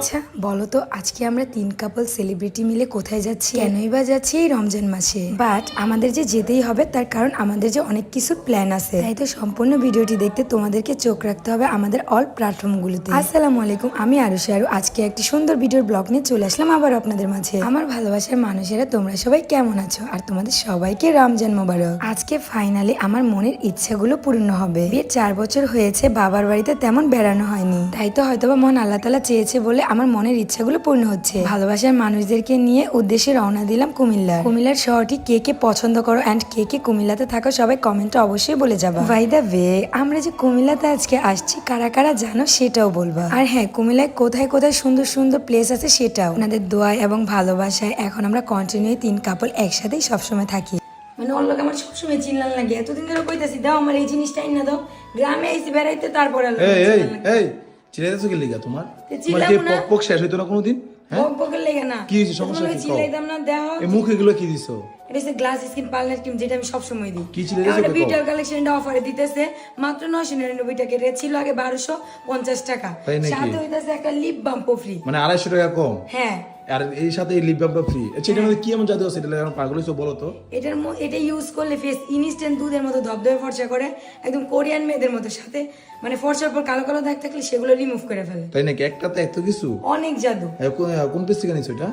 আচ্ছা বলো তো আজকে আমরা 3 কাপল সেলিব্রিটি মিলে কোথায় যাচ্ছি? কেনই বা যাচ্ছি এই রমজান মাসে? বাট আমাদের যে যেতেই হবে তার কারণ আমাদের যে অনেক কিছু প্ল্যান আছে। তাই তো সম্পূর্ণ ভিডিওটি দেখতে তোমাদেরকে চোখ রাখতে হবে আমাদের অল প্ল্যাটফর্মগুলোতে। আসসালামু আলাইকুম, আমি আরুষি আরু। আজকে একটি সুন্দর ভিডিওর ব্লগ নিয়ে চলে আসলাম আবার আপনাদের মাঝে। আমার ভালোবাসার মানুষেরা তোমরা সবাই কেমন আছো? আর তোমাদের সবাইকে রমজান মোবারক। আজকে ফাইনালি আমার মনের ইচ্ছাগুলো পূর্ণ হবে। বিয়ের 4 বছর হয়েছে, বাবার বাড়িতে তেমন বেড়ানো হয়নি, তাই তো হয়তোবা মন আল্লাহ তাআলা চেয়েছে বলে আমার মনের ইচ্ছাগুলো পূর্ণ হচ্ছে। ভালোবাসার মানুষদেরকে নিয়ে উদ্দেশ্যে রওনা দিলাম কুমিল্লার শহরটি কে কে পছন্দ করো এন্ড কে কে কুমিল্লাতে থাকো সবাই কমেন্টে অবশ্যই বলে যাবা। বাই দা ওয়ে, আমরা যে কুমিল্লাতে আজকে আসছি কারা কারা জানো সেটাও বলবা। আর হ্যাঁ, কুমিল্লায় কোথায় কোথায় সুন্দর সুন্দর প্লেস আছে সেটাও। আপনাদের দোয়ায় এবং ভালোবাসায় এখন আমরা কন্টিনিউ 3 কাপল একসাথেই সবসময় থাকি। মানে ওর লোক আমার সবসময় চিল্লান লাগে, এতদিন ধরে কইতাছি দাও আমার এই জিনিসটা না দাও, গ্রামে এসে বেড়াইতে তারপরে চিল্লাইতেছো কি লিগা তোমার? চিল্লাবো না, পক শেষ হইতো না কোনোদিন? বকের লেগে না। কি হইছে সমস্যা কি? চিল্লাইতাম না, দেখো এই মুখে গুলো কি দিছো? এটা হচ্ছে গ্লাস স্কিন পার্লার ক্রিম, যেটা আমি সবসময় দিই। কি চিল্লাইতেছো? এটা বিউটি কালেকশনটা অফারে দিতেছে মাত্র 999 টাকা, রেট ছিল আগে 1250 টাকা। সাথে হইতাছে একটা লিপ বাম্পও ফ্রি, মানে 250 টাকা কম। হ্যাঁ, আর এই সাথে এই লিপ বামটা ফ্রি। আচ্ছা, এটার মধ্যে কি এমন জাদু আছে? এটা পাগল হইছো বলো তো। এটা ইউজ করলে ফেস ইনস্ট্যান্ট দুধের মতো ধবধবে ফর্সা করে, একদম কোরিয়ান মেয়েদের মতো। সাথে মানে ফর্সার পর কালো কালো দাগ থাকলে সেগুলো রিমুভ করে ফেলে। তাই নাকি? একটাতে এত কিছু? অনেক জাদু। কোন পেজ থেকে নিছো এটা?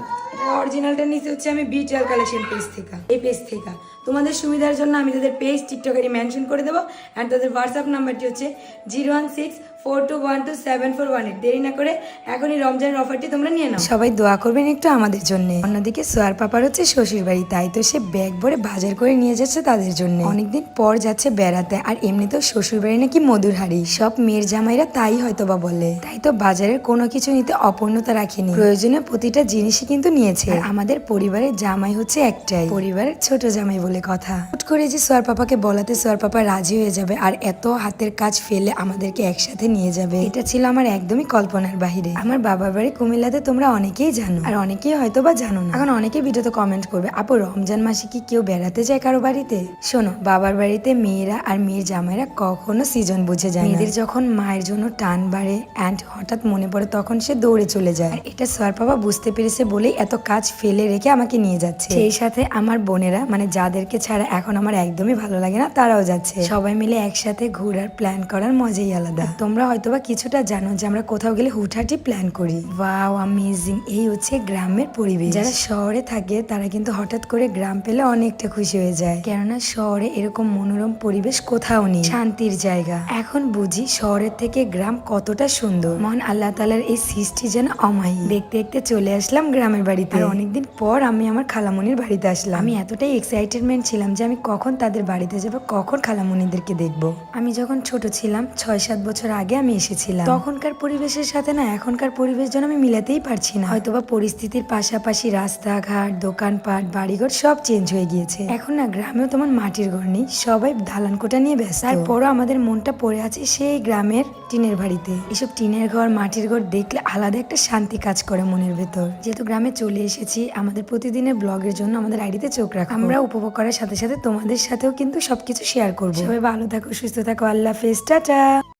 অরিজিনালটা নিচে হচ্ছে আমি বিউটি কালেকশন পেজ থেকে। এই পেজ থেকে তোমাদের সুবিধার জন্য আমি তাদের পেজ টিকটকে মেনশন করে দেবো। আর তাদের হোয়াটসঅ্যাপ নাম্বারটি হচ্ছে 01642127418। দেরি না করে এখনই রমজানের অফারটি তোমরা নিয়ে নাও। সবাই দোয়া করবেন একটু আমাদের জন্য। অন্যদিকে সোয়ার পাপার হচ্ছে শ্বশুর বাড়ি, তাই তো সে ব্যাগ ভরে বাজার করে নিয়ে যাচ্ছে তাদের জন্য। অনেকদিন পর যাচ্ছে বেড়াতে, আর এমনিতেও শ্বশুর বাড়ি নাকি মধুর হাড়ি, সব মেয়ের জামাইরা তাই হয়তো বা বলে। তাই তো বাজারের কোনো কিছু নিতে অপূর্ণতা রাখেনি, প্রয়োজনীয় প্রতিটা জিনিসই কিন্তু নিয়েছে। আমাদের পরিবারের জামাই হচ্ছে একটাই, পরিবারের ছোট জামাই বলে কথা। হুট করে যে সোয়ার পাপাকে বলাতে সোয়ার পাপা রাজি হয়ে যাবে আর এত হাতের কাজ ফেলে আমাদেরকে একসাথে নিয়ে যাবে, এটা ছিল আমার একদমই কল্পনার বাহিরে। আমার বাবার বাড়ি কুমিল্লাতে তোমরা অনেকেই জানো, আর অনেকেই হয়তো বা জানো না। এখন অনেকে ভিডিওতে কমেন্ট করবে, আপু রমজান মাসে কি কেউ বেড়াতে যায় কারো বাড়িতে? শোনো, বাবার বাড়িতে মেয়েরা আর মেয়ের জামাইরা কখনো সিজন বুঝে যায় না। মেয়েদের যখন মায়ের জন্য টান বাড়ে অ্যান্ড হঠাৎ মনে পড়ে তখন সে দৌড়ে চলে যায়। আর এটা সোয়ার পাপা বুঝতে পেরেছে বলেই এত কাজ ফেলে রেখে আমাকে নিয়ে যাচ্ছে। সেই সাথে আমার বোনেরা, মানে যাদেরকে ছাড়া এখন আমার একদমই ভালো লাগে না, তারাও যাচ্ছে। সবাই মিলে একসাথে ঘোরার প্ল্যান করার মজাই আলাদা। তোমরা হয়তোবা কিছুটা জানো যে আমরা কোথাও গেলে হুটহাটি প্ল্যান করি। Wow, amazing! এই হচ্ছে গ্রামের পরিবেশ। যারা শহরে থাকে তারা কিন্তু হঠাৎ করে গ্রাম পেলে অনেকটা খুশি হয়ে যায়, কেননা শহরে এরকম মনোরম পরিবেশ কোথাও নেই, শান্তির জায়গা। এখন বুঝি শহরের থেকে গ্রাম কতটা সুন্দর। মহান আল্লাহ তাআলার এই সৃষ্টি যেন অমায়িক। দেখতে দেখতে চলে আসলাম গ্রামের বাড়িতে। আর অনেকদিন পর আমি আমার খালামণির বাড়িতে আসলাম। আমি এতটাই এক্সাইটেডমেন্ট ছিলাম যে আমি কখন তাদের বাড়িতে যাবো, কখন খালামণিদেরকে দেখবো। আমি যখন ছোট ছিলাম 6-7 বছর আগে আমি এসেছিলাম, তখনকার পরিবেশের সাথে না এখনকার পরিবেশ যেন আমি মিলাতেই পারছি না। হয়তোবা পরিস্থিতির পাশাপাশি রাস্তাঘাট, দোকানপাট, বাড়িঘর সব চেঞ্জ হয়ে গিয়েছে। এখন না গ্রামেও তেমন মাটির ঘর নেই, সবাই দালান কোঠা নিয়ে ব্যস্ত। তারপরও আমাদের মনটা পড়ে আছে সেই গ্রামের টিনের বাড়িতে। এসব টিনের ঘর, মাটির ঘর দেখলে আলাদা একটা শান্তি কাজ করে মনের ভেতর। যেহেতু গ্রামে চলে এসেছি, আমাদের প্রতিদিনের ব্লগের জন্য আমাদের আইডিতে চোখ রাখো। আমরা উপভোগ করার সাথে সাথে তোমাদের সাথেও কিন্তু সবকিছু শেয়ার করবো। সবাই ভালো থাকো, সুস্থ থাকো, আল্লাহ হাফেজ, টাটা।